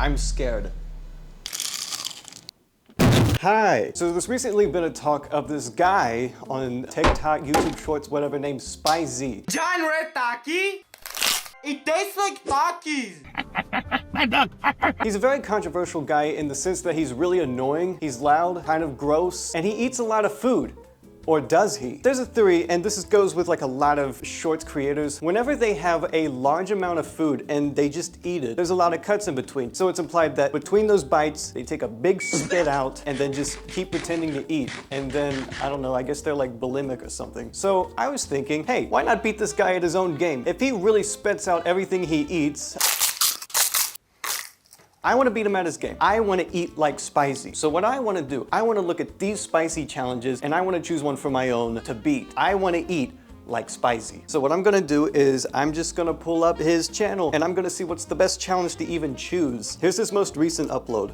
I'm scared. Hi. So there's recently been a talk of this guy on TikTok, YouTube Shorts, whatever, named Spizee. Giant red Taki? It tastes like Takis. He's a very controversial guy in the sense that he's really annoying, he's loud, kind of gross, and he eats a lot of food. Or does he? There's a theory, and this goes with like a lot of shorts creators. Whenever they have a large amount of food and they just eat it, there's a lot of cuts in between. So it's implied that between those bites, they take a big spit out and then just keep pretending to eat. And then, I don't know, I guess they're like bulimic or something. So I was thinking, hey, why not beat this guy at his own game? If he really spits out everything he eats, I want to beat him at his game. I want to eat like Spizee. So what I want to do, I want to look at these spicy challenges and I want to choose one for my own to beat. I want to eat like Spizee. So what I'm going to do is I'm just going to pull up his channel and I'm going to see what's the best challenge to even choose. Here's his most recent upload.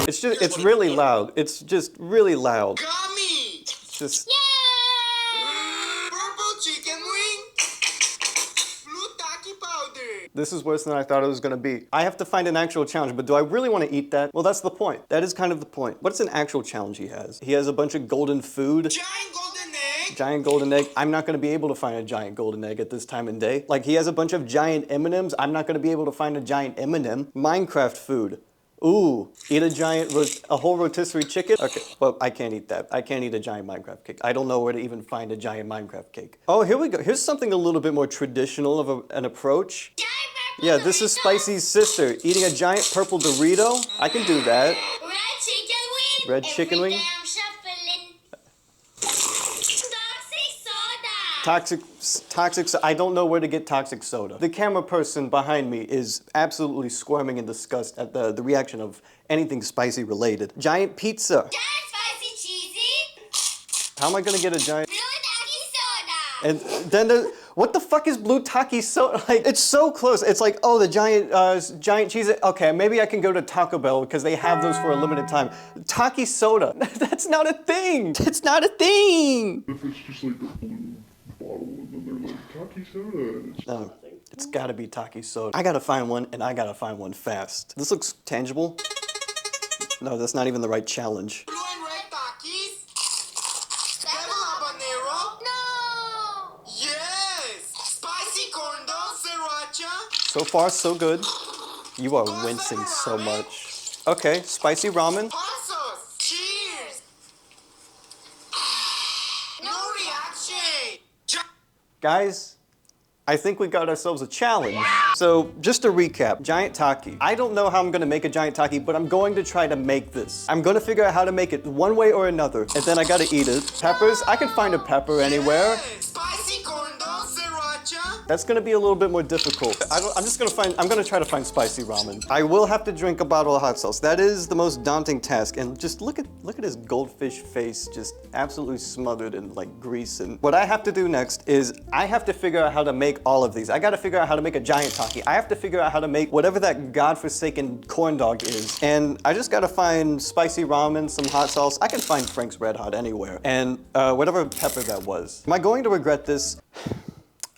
It's really loud. It's just really loud. Gummy! It's just... Purple chicken wing! Blue Taki powder! This is worse than I thought it was gonna be. I have to find an actual challenge, but do I really want to eat that? Well, that's the point. That is kind of the point. What's an actual challenge he has? He has a bunch of golden food. Giant golden egg! Giant golden egg. I'm not gonna be able to find a giant golden egg at this time of day. Like, he has a bunch of giant M&Ms. I'm not gonna be able to find a giant M&M. Minecraft food. Ooh, eat a whole rotisserie chicken? Okay, well, I can't eat that. I can't eat a giant Minecraft cake. I don't know where to even find a giant Minecraft cake. Oh, here we go. Here's something a little bit more traditional of an approach. Yeah, this is Spicy's sister, eating a giant purple Dorito. I can do that. Red chicken wing. Red chicken wing? Toxic, I don't know where to get toxic soda. The camera person behind me is absolutely squirming in disgust at the reaction of anything spicy related. Giant pizza. Giant spicy cheesy. How am I gonna get a giant? Blue Taki soda. And then what the fuck is blue Taki soda? Like, it's so close. It's like, oh, the giant cheese. Okay, maybe I can go to Taco Bell because they have those for a limited time. Taki soda. That's not a thing. It's not a thing. If it's just like a blue bottle and then they're like Taki soda. No, it's gotta be Taki soda. I gotta find one and I gotta find one fast. This looks tangible. No, that's not even the right challenge. Blue and red Takis? Devil habanero? No. Yes! Spicy corn dog, sriracha? So far, so good. You are wincing so much. Okay, spicy ramen. Hot sauce! Cheers! No reaction! Guys, I think we got ourselves a challenge. So just to recap, giant Taki. I don't know how I'm gonna make a giant Taki, but I'm going to try to make this. I'm gonna figure out how to make it one way or another, and then I gotta eat it. Peppers, I can find a pepper anywhere. Yes! Spicy corn dog, sriracha? That's gonna be a little bit more difficult. I'm gonna try to find spicy ramen. I will have to drink a bottle of hot sauce. That is the most daunting task. And just look at his goldfish face, just absolutely smothered in like grease. And what I have to do next is I have to figure out how to make all of these. I gotta figure out how to make a giant Taki. I have to figure out how to make whatever that godforsaken corn dog is. And I just gotta find spicy ramen, some hot sauce. I can find Frank's Red Hot anywhere. And whatever pepper that was. Am I going to regret this?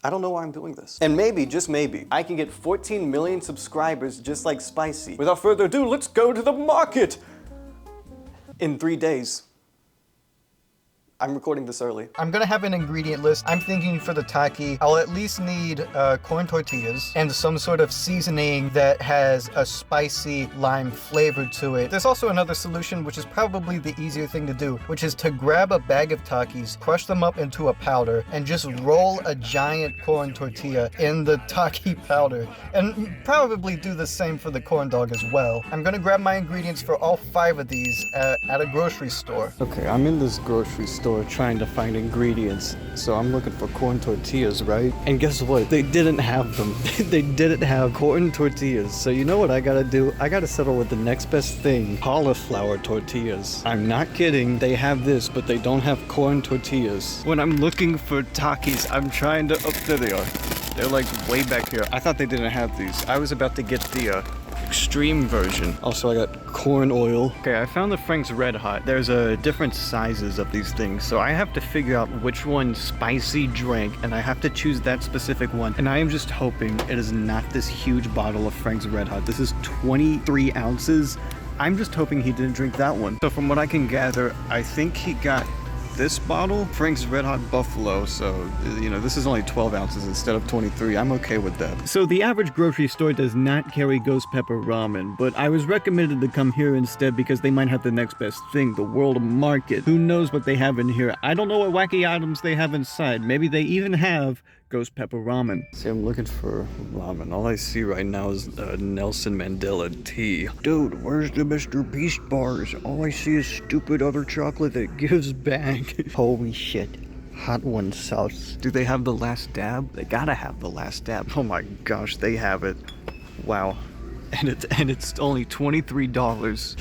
I don't know why I'm doing this. And maybe, just maybe, I can get 14 million subscribers just like Spizee. Without further ado, let's go to the market! In 3 days. I'm recording this early. I'm gonna have an ingredient list. I'm thinking for the Taki, I'll at least need corn tortillas and some sort of seasoning that has a spicy lime flavor to it. There's also another solution, which is probably the easier thing to do, which is to grab a bag of Takis, crush them up into a powder, and just roll a giant corn tortilla in the Taki powder. And probably do the same for the corn dog as well. I'm gonna grab my ingredients for all 5 of these at a grocery store. Okay, I'm in this grocery store trying to find ingredients. So I'm looking for corn tortillas, right? And guess what? They didn't have them. They didn't have corn tortillas. So you know what I gotta do? I gotta settle with the next best thing. Cauliflower tortillas. I'm not kidding. They have this, but they don't have corn tortillas. When I'm looking for Takis, I'm trying to... Oh, there they are. They're like way back here. I thought they didn't have these. I was about to get the extreme version. Also, I got corn oil. Okay, I found the Frank's Red Hot. There's different sizes of these things, so I have to figure out which one Spicy drank, and I have to choose that specific one. And I am just hoping it is not this huge bottle of Frank's Red Hot. This is 23 ounces. I'm just hoping he didn't drink that one. So from what I can gather, I think he got this bottle, Frank's Red Hot Buffalo, so, you know, this is only 12 ounces instead of 23. I'm okay with that. So the average grocery store does not carry ghost pepper ramen, but I was recommended to come here instead because they might have the next best thing, the World Market. Who knows what they have in here? I don't know what wacky items they have inside. Maybe they even have ghost pepper ramen. See, I'm looking for ramen. All I see right now is Nelson Mandela tea. Dude, where's the Mr. Beast bars? All I see is stupid other chocolate that gives back. Holy shit. Hot One sauce. Do they have the last dab? They gotta have the last dab. Oh my gosh, they have it. Wow. And it's only $23.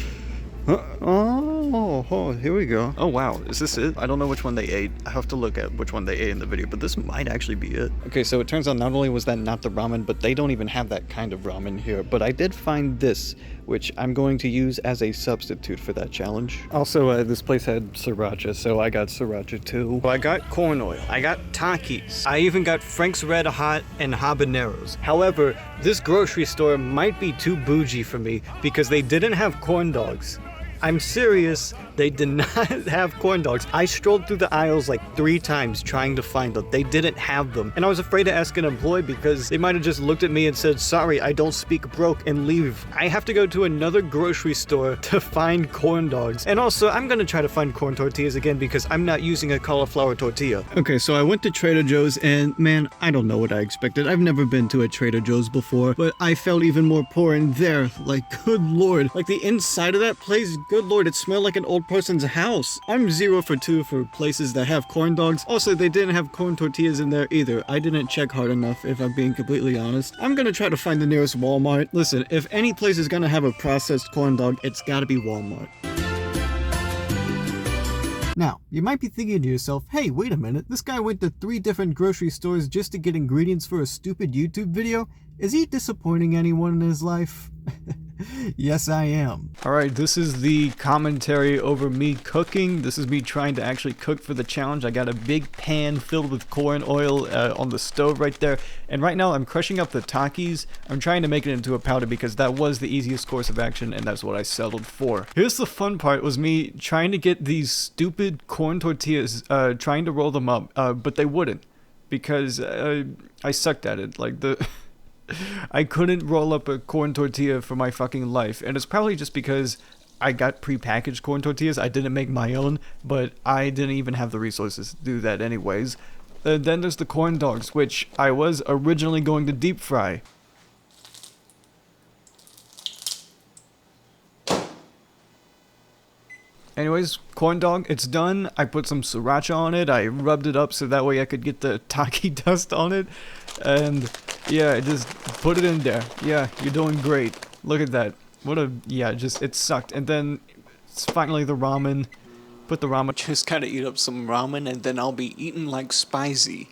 Oh, here we go. Oh wow, is this it? I don't know which one they ate. I have to look at which one they ate in the video, but this might actually be it. Okay, so it turns out not only was that not the ramen, but they don't even have that kind of ramen here. But I did find this, which I'm going to use as a substitute for that challenge. Also, this place had sriracha, so I got sriracha too. So I got corn oil, I got Takis, I even got Frank's Red Hot and habaneros. However, this grocery store might be too bougie for me because they didn't have corn dogs. I'm serious, they did not have corn dogs. I strolled through the aisles like 3 times trying to find them. They didn't have them. And I was afraid to ask an employee because they might have just looked at me and said, sorry, I don't speak broke, and leave. I have to go to another grocery store to find corn dogs. And also, I'm gonna try to find corn tortillas again because I'm not using a cauliflower tortilla. Okay, so I went to Trader Joe's and man, I don't know what I expected. I've never been to a Trader Joe's before, but I felt even more poor in there. Like, good lord. Like the inside of that place, good lord, it smelled like an old person's house. I'm 0 for 2 for places that have corn dogs. Also, they didn't have corn tortillas in there either. I didn't check hard enough, if I'm being completely honest. I'm gonna try to find the nearest Walmart. Listen, if any place is gonna have a processed corn dog, it's gotta be Walmart. Now, you might be thinking to yourself, hey, wait a minute, this guy went to 3 different grocery stores just to get ingredients for a stupid YouTube video? Is he disappointing anyone in his life? Yes, I am. Alright, this is the commentary over me cooking. This is me trying to actually cook for the challenge. I got a big pan filled with corn oil on the stove right there. And right now I'm crushing up the Takis. I'm trying to make it into a powder because that was the easiest course of action and that's what I settled for. Here's the fun part, was me trying to get these stupid corn tortillas, trying to roll them up, but they wouldn't. Because I sucked at it. Like I couldn't roll up a corn tortilla for my fucking life, and it's probably just because I got pre-packaged corn tortillas. I didn't make my own, but I didn't even have the resources to do that anyways. Then there's the corn dogs, which I was originally going to deep fry. Anyways, corn dog, it's done. I put some sriracha on it. I rubbed it up so that way I could get the taki dust on it. And yeah, just put it in there. Yeah, you're doing great. Look at that. What a, yeah, just, it sucked. And then it's finally the ramen. Put the ramen. Just gotta eat up some ramen and then I'll be eating like Spizee.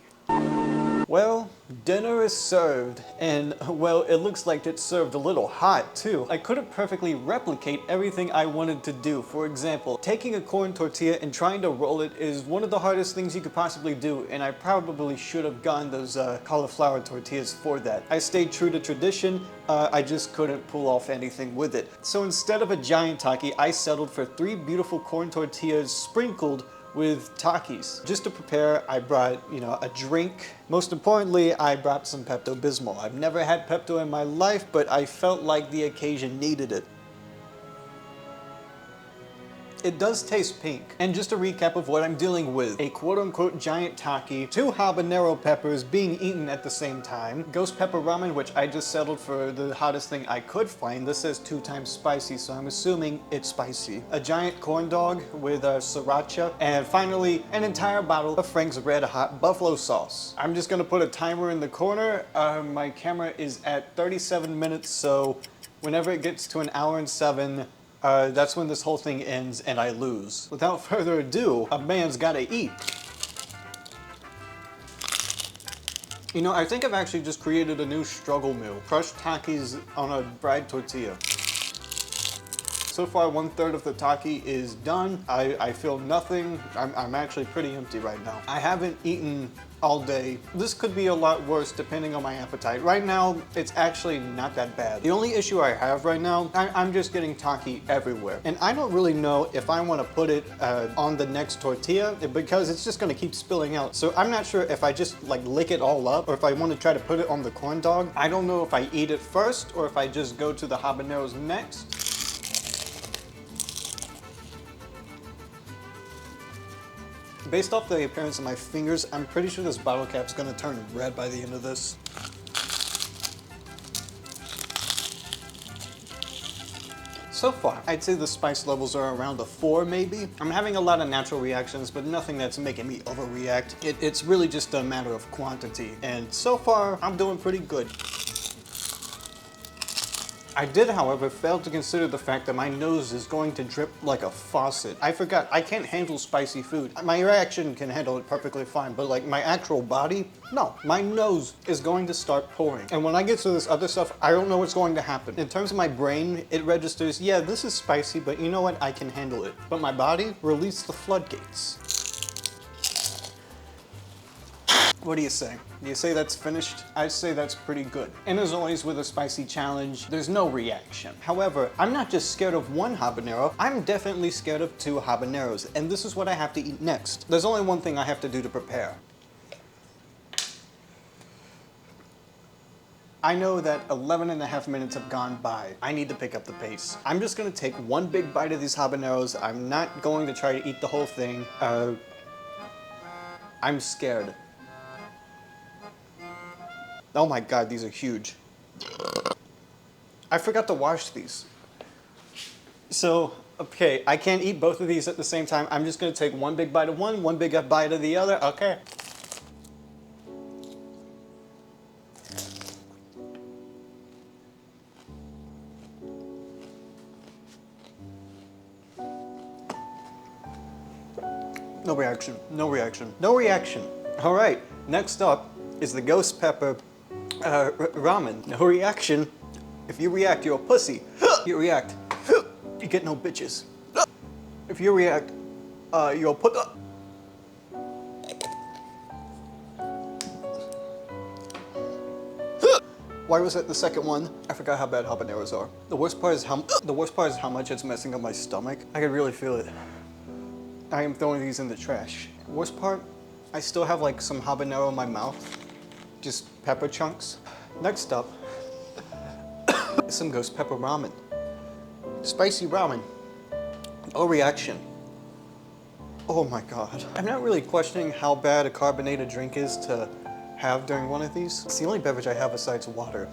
Well, dinner is served, and well, it looks like it's served a little hot too. I couldn't perfectly replicate everything I wanted to do. For example, taking a corn tortilla and trying to roll it is one of the hardest things you could possibly do, and I probably should have gotten those cauliflower tortillas for that. I stayed true to tradition, I just couldn't pull off anything with it. So instead of a giant taki, I settled for 3 beautiful corn tortillas sprinkled with Takis. Just to prepare, I brought, a drink. Most importantly, I brought some Pepto-Bismol. I've never had Pepto in my life, but I felt like the occasion needed it. It does taste pink. And just a recap of what I'm dealing with. A quote-unquote giant taki, 2 habanero peppers being eaten at the same time, ghost pepper ramen, which I just settled for the hottest thing I could find. This says 2 times spicy, so I'm assuming it's spicy. A giant corn dog with sriracha, and finally, an entire bottle of Frank's Red Hot buffalo sauce. I'm just gonna put a timer in the corner. My camera is at 37 minutes, so whenever it gets to 1 hour and 7, that's when this whole thing ends and I lose. Without further ado, a man's gotta eat. You know, I think I've actually just created a new struggle meal. Crushed Takis on a fried tortilla. So far, 1/3 of the taki is done. I feel nothing. I'm actually pretty empty right now. I haven't eaten all day. This could be a lot worse depending on my appetite. Right now, it's actually not that bad. The only issue I have right now, I'm just getting taki everywhere. And I don't really know if I want to put it on the next tortilla because it's just going to keep spilling out. So I'm not sure if I just like lick it all up or if I want to try to put it on the corn dog. I don't know if I eat it first or if I just go to the habaneros next. Based off the appearance of my fingers, I'm pretty sure this bottle cap's gonna turn red by the end of this. So far, I'd say the spice levels are around a 4 maybe. I'm having a lot of natural reactions, but nothing that's making me overreact. It's really just a matter of quantity. And so far, I'm doing pretty good. I did, however, fail to consider the fact that my nose is going to drip like a faucet. I forgot, I can't handle spicy food. My reaction can handle it perfectly fine, but like my actual body, no. My nose is going to start pouring. And when I get to this other stuff, I don't know what's going to happen. In terms of my brain, it registers, yeah, this is spicy, but you know what, I can handle it. But my body, release the floodgates. What do you say? Do you say that's finished? I'd say that's pretty good. And as always with a spicy challenge, there's no reaction. However, I'm not just scared of one habanero, I'm definitely scared of 2 habaneros, and this is what I have to eat next. There's only one thing I have to do to prepare. I know that 11.5 minutes have gone by. I need to pick up the pace. I'm just gonna take one big bite of these habaneros. I'm not going to try to eat the whole thing. I'm scared. Oh my God, these are huge. I forgot to wash these. So, okay, I can't eat both of these at the same time. I'm just gonna take one big bite of one big bite of the other, okay. No reaction, no reaction, no reaction. All right, next up is the ghost pepper ramen. No reaction. If you react, you're a pussy. You react, you get no bitches. If you react, you're a put. Why was that the second one? I forgot how bad habaneros are. The worst part is how much it's messing up my stomach. I can really feel it. I am throwing these in the trash. Worst part, I still have like some habanero in my mouth. Just pepper chunks. Next up, is some ghost pepper ramen. Spicy ramen. No reaction. Oh my God. I'm not really questioning how bad a carbonated drink is to have during one of these. It's the only beverage I have besides water.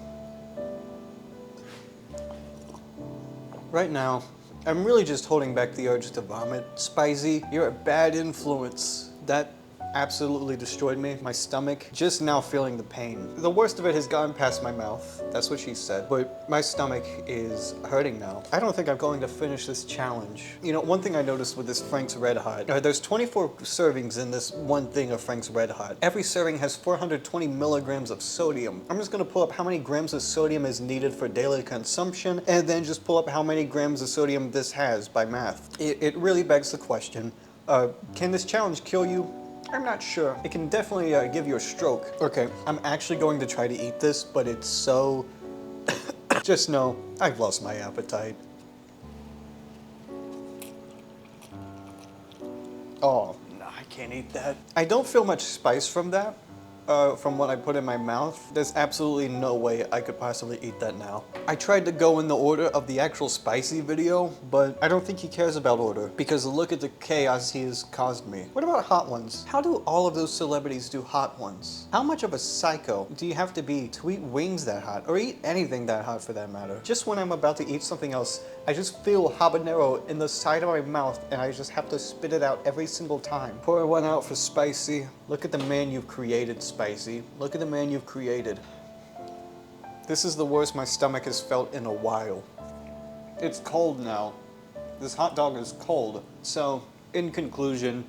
Right now, I'm really just holding back the urge to vomit. Spizee, you're a bad influence. That absolutely destroyed me, my stomach. Just now feeling the pain. The worst of it has gone past my mouth. That's what she said. But my stomach is hurting now. I don't think I'm going to finish this challenge. You know, one thing I noticed with this Frank's Red Hot, there's 24 servings in this one thing of Frank's Red Hot. Every serving has 420 milligrams of sodium. I'm just gonna pull up how many grams of sodium is needed for daily consumption, and then just pull up how many grams of sodium this has by math. It really begs the question, can this challenge kill you? I'm not sure. It can definitely give you a stroke. Okay, I'm actually going to try to eat this, but it's so... Just know, I've lost my appetite. Oh, no, I can't eat that. I don't feel much spice from that. From what I put in my mouth. There's absolutely no way I could possibly eat that now. I tried to go in the order of the actual spicy video, but I don't think he cares about order because look at the chaos he has caused me. What about hot ones? How do all of those celebrities do hot ones? How much of a psycho do you have to be to eat wings that hot or eat anything that hot for that matter? Just when I'm about to eat something else, I just feel habanero in the side of my mouth and I just have to spit it out every single time. Pour one out for Spizee. Look at the man you've created, Spizee. Look at the man you've created. This is the worst my stomach has felt in a while. It's cold now. This hot dog is cold. So, in conclusion,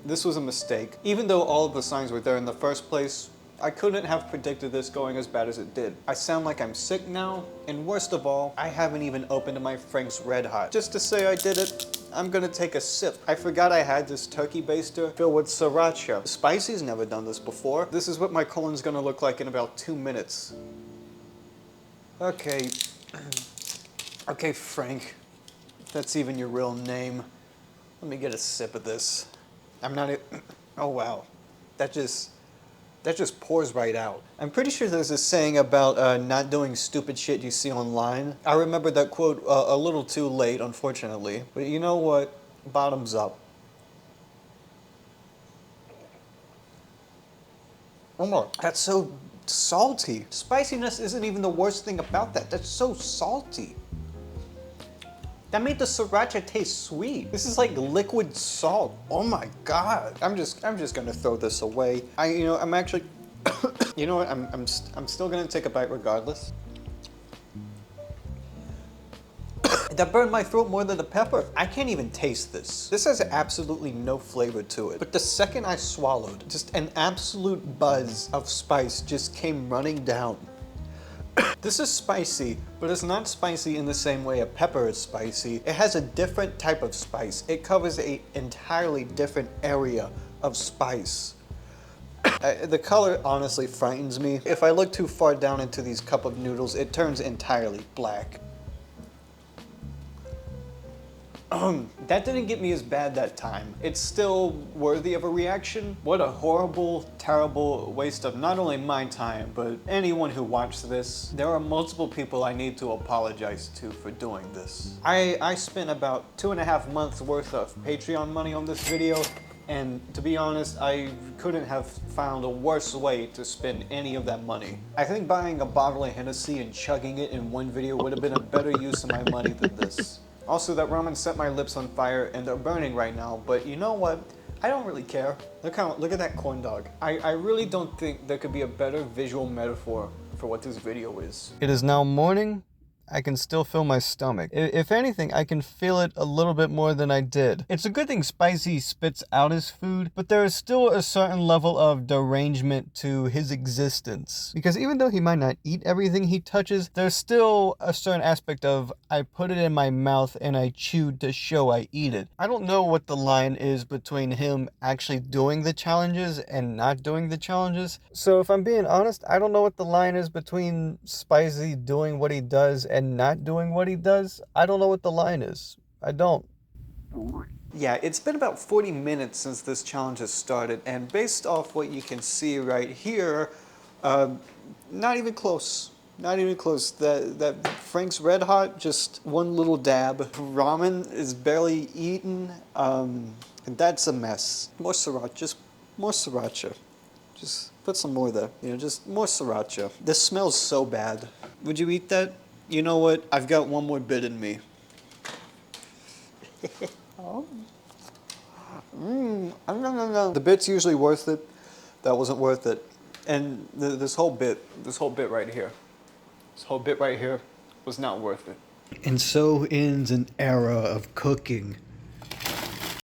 this was a mistake. Even though all of the signs were there in the first place, I couldn't have predicted this going as bad as it did. I sound like I'm sick now, and worst of all, I haven't even opened my Frank's Red Hot. Just to say I did it, I'm gonna take a sip. I forgot I had this turkey baster filled with sriracha. Spizzee's never done this before. This is what my colon's gonna look like in about 2 minutes. Okay. Okay, Frank. If that's even your real name. Let me get a sip of this. I'm not oh wow. That just pours right out. I'm pretty sure there's a saying about not doing stupid shit you see online. I remember that quote a little too late, unfortunately. But you know what? Bottoms up. Oh my, that's so salty. Spiciness isn't even the worst thing about that. That's so salty. That made the sriracha taste sweet. This is like liquid salt. Oh my God. I'm just gonna throw this away. I'm actually, you know what? I'm still gonna take a bite regardless. That burned my throat more than the pepper. I can't even taste this. This has absolutely no flavor to it. But the second I swallowed, just an absolute buzz of spice just came running down. This is spicy, but it's not spicy in the same way a pepper is spicy. It has a different type of spice. It covers an entirely different area of spice. The color honestly frightens me. If I look too far down into these cup of noodles, it turns entirely black. That didn't get me as bad that time. It's still worthy of a reaction. What a horrible, terrible waste of not only my time, but anyone who watched this. There are multiple people I need to apologize to for doing this. I spent about 2.5 months worth of Patreon money on this video, and to be honest, I couldn't have found a worse way to spend any of that money. I think buying a bottle of Hennessy and chugging it in one video would have been a better use of my money than this. Also, that ramen set my lips on fire and they're burning right now, but you know what? I don't really care. Look at that corn dog. I really don't think there could be a better visual metaphor for what this video is. It is now morning. I can still feel my stomach. If anything, I can feel it a little bit more than I did. It's a good thing Spizee spits out his food, but there is still a certain level of derangement to his existence. Because even though he might not eat everything he touches, there's still a certain aspect of, I put it in my mouth and I chewed to show I eat it. I don't know what the line is between him actually doing the challenges and not doing the challenges. So if I'm being honest, I don't know what the line is between Spizee doing what he does and not doing what he does. I don't know what the line is. I don't. Yeah, it's been about 40 minutes since this challenge has started, and based off what you can see right here, not even close. Not even close. That Frank's Red Hot, just one little dab. Ramen is barely eaten, and that's a mess. More sriracha, just more sriracha. Just put some more there, just more sriracha. This smells so bad. Would you eat that? You know what? I've got one more bit in me. The bit's usually worth it. That wasn't worth it. And this whole bit right here. This whole bit right here was not worth it. And so ends an era of cooking.